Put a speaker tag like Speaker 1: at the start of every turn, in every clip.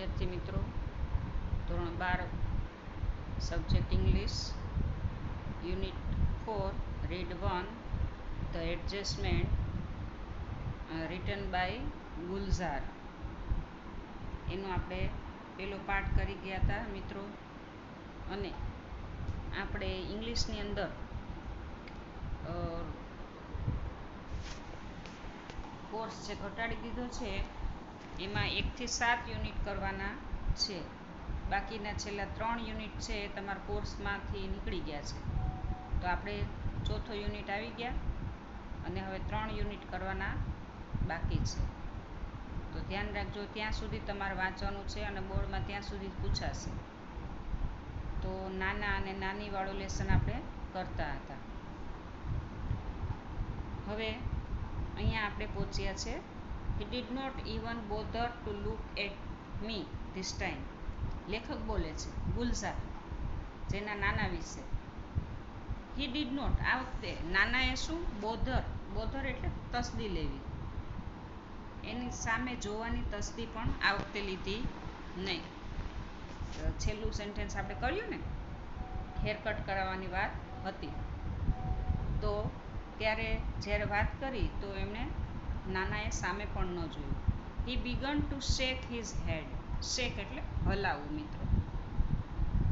Speaker 1: વિદ્યાર્થી મિત્રો, ધોરણ 12 subject English, unit 4, read 1, the adjustment, written by Gulzar. એનો આપણે પહેલો પાઠ કરી ગયા હતા મિત્રો. અને આપણે ઇંગ્લિશની અંદર કોર્સ જે ઘટાડી દીધો છે એમાં 1 થી 7 યુનિટ કરવાના છે. બાકીના છેલ્લા 3 યુનિટ છે એ તમારા કોર્સમાંથી નીકળી ગયા છે. તો આપણે ચોથો યુનિટ આવી ગયા અને હવે 3 યુનિટ કરવાના બાકી છે. તો ધ્યાન રાખજો, ત્યાં સુધી તમારે વાંચવાનું છે અને બોર્ડમાં ત્યાં સુધી પૂછાશે. તો નાના અને નાનીવાળો લેસન આપણે કરતા હતા. હવે અહીંયા આપણે પહોંચ્યા છે. He did not even bother to look at me this time. લેખક બોલે છે, ગુલઝાર, જેના નાના વિશે. He did not, આ વખતે નાનાએ શું, બોધર એટલે તસદી લેવી. એની સામે જોવાની તસદી પણ આ વખતે લીધી નહીં. છેલ્લું સેન્ટેન્સ આપણે કર્યું ને, હેર કટ કરાવવાની વાત હતી. તો ત્યારે જ્યારે વાત કરી તો એમણે નાનાએ સામે પણ ન જોયું. He began to shake his head. શેક એટલે હલાવવું મિત્રો.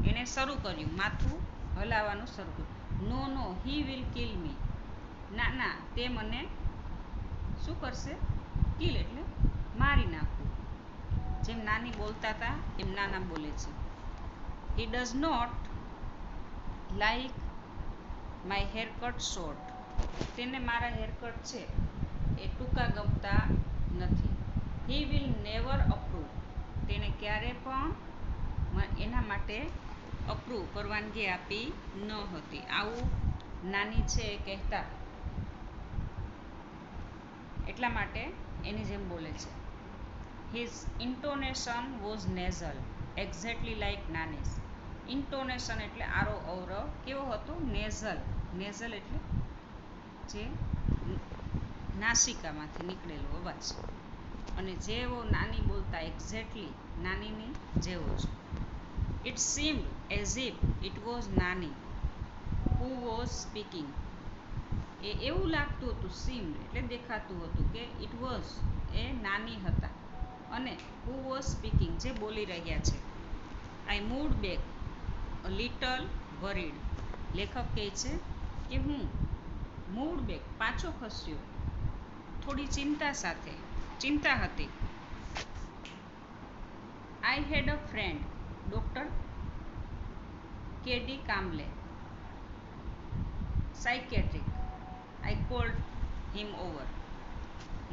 Speaker 1: એણે શરૂ કર્યું, માથું હલાવવાનું શરૂ કર્યું. No, he will kill me. ના, તે મને શું કરશે? કિલ એટલે મારી નાખવું. જેમ નાની બોલતા હતા એમ નાના બોલે છે. He does not like my haircut short. તેને મારા હેરકટ છે એ ટૂંકા ગમતા નથી. He will never approve. તેને ક્યારે પણ એના માટે અપ્રૂવ, પરવાનગી આપી ન હતી. આવું નાની છે એ કહેતા, એટલા માટે એની જેમ બોલે છે. His intonation was nasal, exactly like Nani's. ઇન્ટોનેશન એટલે આરો અવરવ કેવો હતો? નેઝલ એટલે જે નાસિકામાંથી નીકળેલો અવાજ. અને જેવો નાની બોલતા, એક્ઝેક્ટલી નાનીની જેવો જ. It seemed as if it was Nani who was speaking. એવું લાગતું હતું, seemed એટલે દેખાતું હતું કે it was એ નાની હતા અને who was speaking જે બોલી રહ્યા છે. I moved back a little worried. લેખક કહે છે કે હું moved back પાછો ખસ્યો થોડી ચિંતા હતી. I had a friend, Dr. K.D. Kamble, psychiatric. I called him over.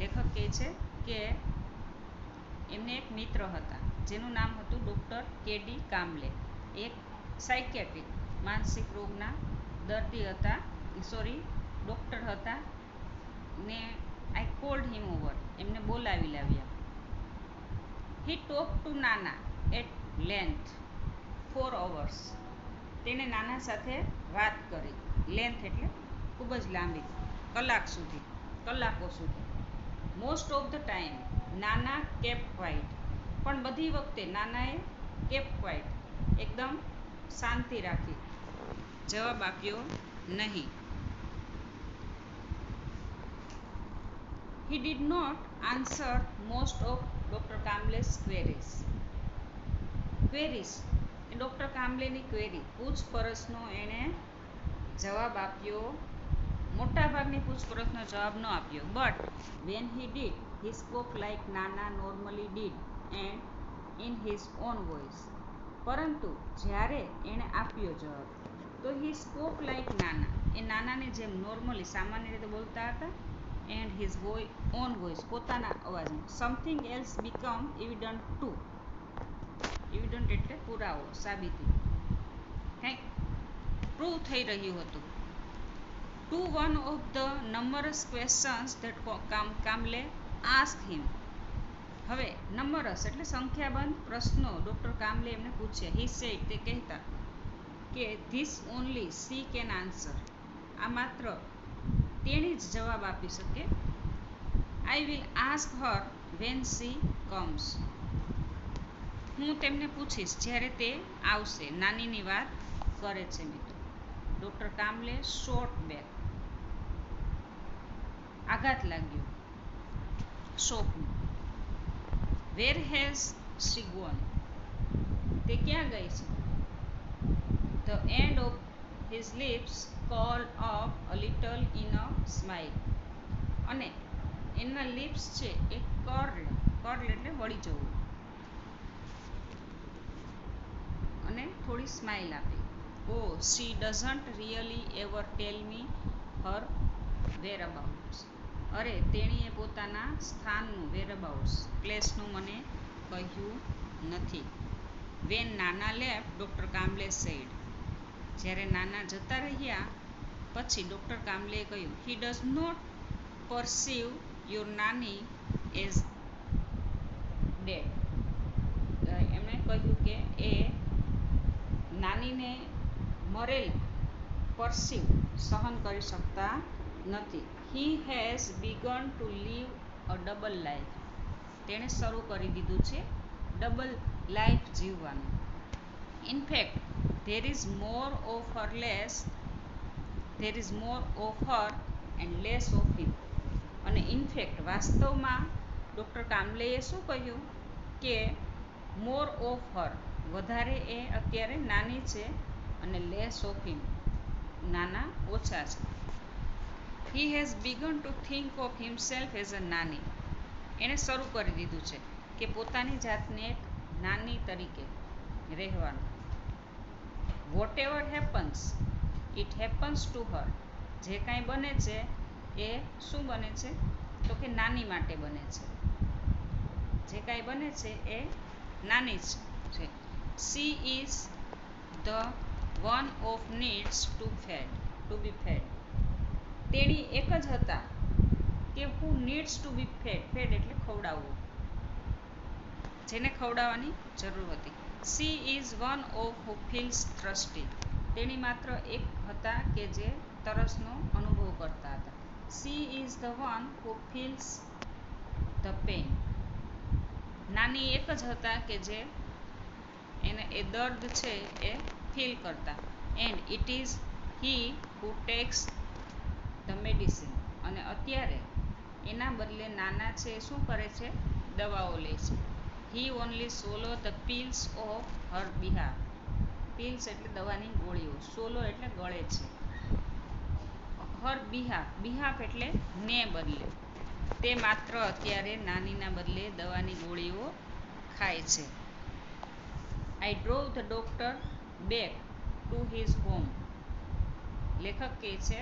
Speaker 1: લેખક કહે છે કે એમને એક મિત્ર હતા જેનું નામ હતું ડૉક્ટર કે.ડી. કામ્બલે. એક સાયકિયાટ્રિક માનસિક રોગના દર્દી હતા, ડૉક્ટર હતા ને આઈ કોલ્ડ હિમ ઓવર, એમને બોલાવી લાવ્યા. હી ટોક ટુ નાના એટ લેન્થ 4 hours. તેણે નાના સાથે વાત કરી. લેન્થ એટલે ખૂબ જ લાંબી, કલાકો સુધી. મોસ્ટ ઓફ ધ ટાઈમ નાના કેપ્ટ ક્વાઇટ. પણ બધી વખતે નાનાએ કેપ્ટ ક્વાઇટ એકદમ શાંતિ રાખી, જવાબ આપ્યો નહીં. He did not answer most of Dr. Kamble's queries. એ ડૉક્ટર કામ્બલેની ક્વેરી, પૂછપરછનો એણે જવાબ આપ્યો, મોટાભાગની પૂછપરછનો જવાબ ન આપ્યો. But when he did, he spoke like Nana normally did and in his own voice. પરંતુ જ્યારે એણે આપ્યો જવાબ તો he spoke like Nana, એ નાનાને જેમ નોર્મલી સામાન્ય રીતે બોલતા હતા. and his own voice, પોતાના અવાજમાં. something else become evident too. એવિડન્ટ એટલે પુરાવો, સાબિતી. કંઈક પ્રૂવ થઈ રહ્યું હતું. To one of the numerous questions that Kamble asked him. હવે નંબરસ એટલે સંખ્યાબંધ પ્રશ્નો ડૉક્ટર કામ્બલે એમને પૂછ્યા. He said, તે કહેતા કે this only she can answer. આ માત્ર તેણી જ જવાબ આપી શકે. I will ask her when she comes. હું તેમને પૂછીશ જ્યારે તે આવશે. નાનીની વાત કરે છે મિત્રો. ડૉક્ટર કામલે શોટ બેક, આઘાત લાગ્યો. શોકનું. વેર હેઝ શી ગોન, તે ક્યાં ગઈ છે? The end of his lips curled up a little in a smile, અને એના લિપ્સ છે એ કર્લ એટલે વળી જવું, અને થોડી સ્માઇલ આપી. ઓ શી ડઝન્ટ રિયલી એવર ટેલ મી હર વેરઅબાઉટ્સ, અરે તેણીએ પોતાના સ્થાનનું વેરઅબાઉટ્સ પ્લેસનું મને કહ્યું નથી. વેન નાના લેફ્ટ, ડૉક્ટર કામલે સેડ, જ્યારે નાના જતા રહ્યા પછી ડૉક્ટર કામલેએ કહ્યું, હી ડઝ નોટ પરસીવ યોર નાની એઝ ડેડ. એમણે કહ્યું કે એ નાનીને મરેલ પરસીવ સહન કરી શકતા નથી. He has begun to live a double life, તેણે શરૂ કરી દીધું છે ડબલ લાઈફ જીવવાનું. In fact there is more of her and less of him, અને ઇનફેક્ટ વાસ્તવમાં ડૉક્ટર કામલેએ શું કહ્યું કે મોર ઓફ હર, વધારે એ અત્યારે નાની છે, અને લેસ ઓફ હિમ, નાના ઓછા છે. હી has begun two think of himself as a નાની, એણે શરૂ કરી દીધું છે કે પોતાની જાતને એક નાની તરીકે રહેવાનું. Whatever happens it happens to her, જે કાંઈ બને છે એ શું બને છે? તો કે નાની માટે બને છે. જે કાંઈ બને છે એ નાની છે. She is the one of needs to be fed, તેણી એક જ હતા કે who needs to be fed એટલે ખવડાવવું, જેને ખવડાવવાની જરૂર હતી. She is one of who feels thirsty, તેણી માત્ર એક હતા કે જે તરસનો અનુભવ કરતા હતા. She is the one who feels the pain, નાની એક જ હતા કે જે એને એ દર્દ છે એ ફીલ કરતા. And it is he who tax the medicine, અને અત્યારે એના બદલે નાના છે એ શું કરે છે? દવાઓ લે છે. He only swallow the pills of her behalf, pills એટલે દવાની ગોળીઓ, સ્વોલો એટલે ગળે છે. હર બિહાફ એટલે ને બદલે, તે માત્ર અત્યારે નાનીના બદલે દવાની ગોળીઓ ખાય છે. I drove the doctor back to his home, લેખક કહે છે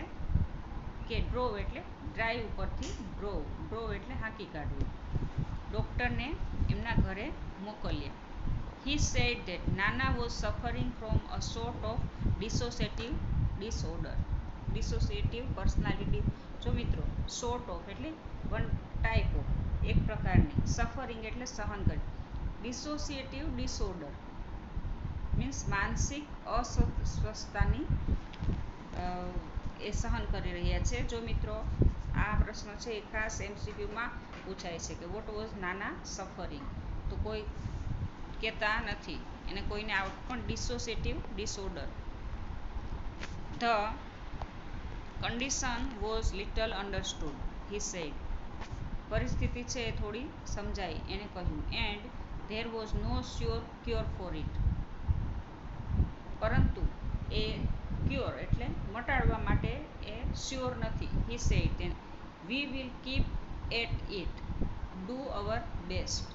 Speaker 1: કે ડ્રોવ એટલે ડ્રાઈવ ઉપરથી ડ્રોવ એટલે હાંકી કાઢવું, ડૉક્ટરને એમના ઘરે મોકલ્યા. હી સેડ ધેટ નાના was suffering from a sort of dissociative personality. જો મિત્રો, સોર્ટ ઓફ એટલે વન ટાઈપ ઓફ, એક પ્રકારની, સફરિંગ એટલે સહન કરી, ડિસોસિએટિવ ડિસઓર્ડર મીન્સ માનસિક અસ્વસ્થતાની એ સહન કરી રહ્યા છે. જો મિત્રો, આ પ્રશ્ન છે એ ખાસ MCQમાં પૂછાય છે કે વોટ વોઝ નાના સફરિંગ, તો કોઈ કહેતા નથી, એને કોઈને આવડતું, પણ dissociative disorder. The condition was little understood, he said, પરિસ્થિતિ છે એ થોડી સમજાઈ, એણે કહ્યું. And there was no sure cure for it, પરંતુ એ ક્યોર એટલે મટાડવા માટે એ શ્યોર નથી. He said we will keep at it, do our best,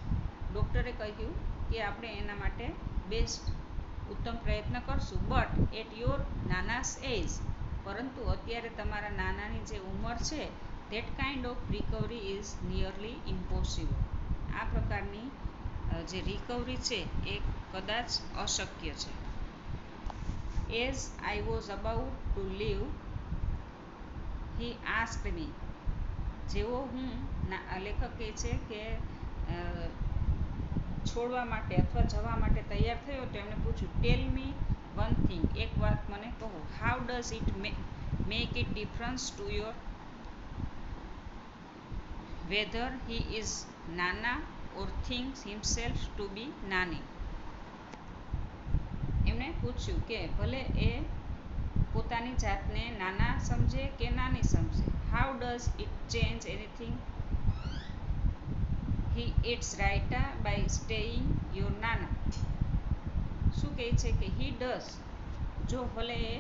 Speaker 1: ડૉક્ટરે કહ્યું કે આપણે એના માટે બેસ્ટ ઉત્તમ પ્રયત્ન કરશું. But at your Nana's age, પરંતુ અત્યારે તમારા નાનાની જે ઉંમર છે, that kind of recovery is nearly impossible, આ પ્રકારની જે રિકવરી છે એ કદાચ અશક્ય છે. As I was about to leave he asked me, જેવો હું, લેખક કહે છે કે છોડવા માટે અથવા જવા માટે તૈયાર થયો તો એમણે પૂછ્યું, ટેલ મી વન થિંગ, એક વાત મને કહો. How does it make it difference to your whether he is nana or thinks himself to be nani, એમણે પૂછ્યું કે ભલે એ પોતાની જાતને નાના સમજે કે નાની સમજે. How does it change anything? He it's raita by staying your nana. શું કહે છે કે હી ડઝ, જો ભલે એ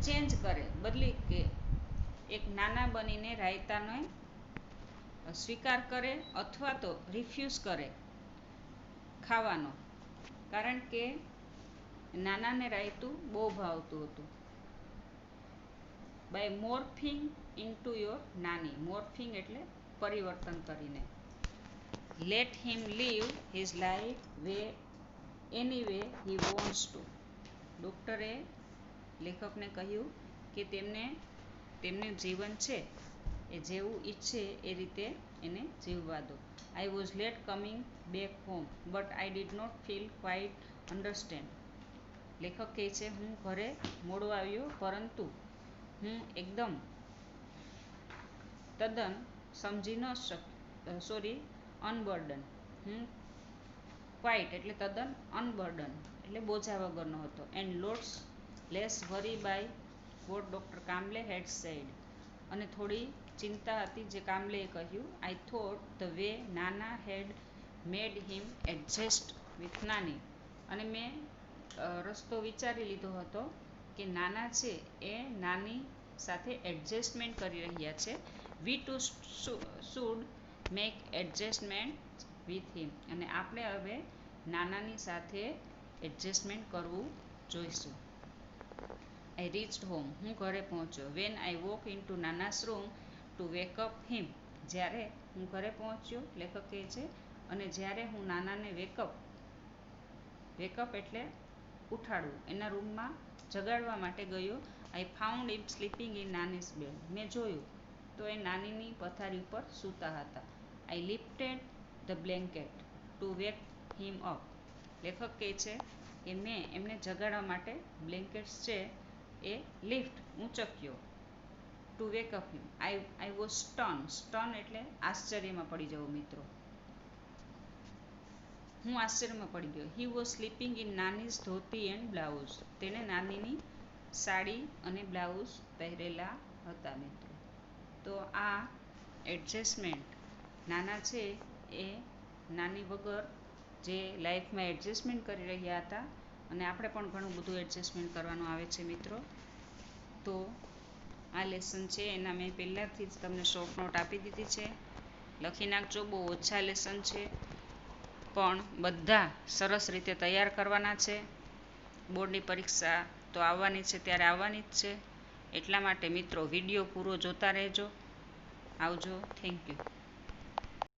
Speaker 1: ચેન્જ કરે, બદલી કે એક નાના બનીને રાયતાનો સ્વીકાર કરે અથવા તો રિફ્યુઝ કરે ખાવાનો, કારણ કે નાનાને રાયતું બહુ ભાવતું હતું. By morphing into your nani. Morphing એટલે પરિવર્તન કરીને. Let him live his life way any way he wants to. ડૉક્ટરે લેખકને કહ્યું કે તેમનું જીવન છે એ જેવું ઈચ્છે એ રીતે એને જીવવા દો. I was late coming back home but I did not feel quite understand. લેખક કહે છે, હું ઘરે મોડો આવ્યો પરંતુ હું તદ્દન સમજી ન અનબર્ડન. હું ક્વાઇટ એટલે તદ્દન, અનબર્ડન એટલે બોજા વગરનો હતો. And lots less worry by what doctor Kamble had said. અને થોડી ચિંતા હતી જે કામ્બલેએ કહ્યું. આઈ થોટ ધ વે નાના હેડ મેડ હિમ એડજસ્ટ વિથ નાની. અને મેં રસ્તો વિચારી લીધો હતો કે નાના છે એ નાની સાથે એડજસ્ટમેન્ટ કરી રહ્યા છે. We too should make adjustment with him. અને આપણે હવે નાનાની સાથે એડજસ્ટમેન્ટ કરવું જોઈશું. I reached home. હું ઘરે પહોંચ્યો. When I walk into Nana's room to wake up him. જ્યારે હું ઘરે પહોંચ્યો, લેખક કહે છે, અને જ્યારે હું નાનાને વેકઅપ એટલે ઉઠાડવું, એના રૂમમાં જગાડવા માટે ગયો. I found him sleeping in Nani's bed. મેં જોયું તો એ નાનીની પથારી ઉપર સૂતા હતા. I lifted the blanket to wake him up. લેખક કહે છે કે મેં એમને જગાડવા માટે બ્લેન્કેટ્સ છે એ લિફ્ટ ઊંચક્યો. To wake up him. I was stun. Stun એટલે આશ્ચર્યમાં પડી જવું મિત્રો. હું આશ્ચર્યમાં પડી ગયો. He was sleeping in nani's dhoti and blouse. તેણે નાનીની સાડી અને બ્લાઉઝ પહેરેલા હતા મિત્રો. તો આ એડજસ્ટમેન્ટ, નાના છે એ નાની વગર જે લાઈફમાં એડજસ્ટમેન્ટ કરી રહ્યા હતા, અને આપણે પણ ઘણું બધું એડજસ્ટમેન્ટ કરવાનું આવે છે મિત્રો. તો આ લેસન છે એના મેં પહેલાંથી જ તમને શોર્ટ નોટ આપી દીધી છે. લખી નાખજો. બહુ ઓછા લેસન છે પણ બધા સરસ રીતે તૈયાર કરવાના છે. બોર્ડની પરીક્ષા તો આવવાની છે ત્યારે આવવાની જ છે. એટલા માટે મિત્રો વિડીયો પૂરો જોતા રહેજો. આવજો. Thank you.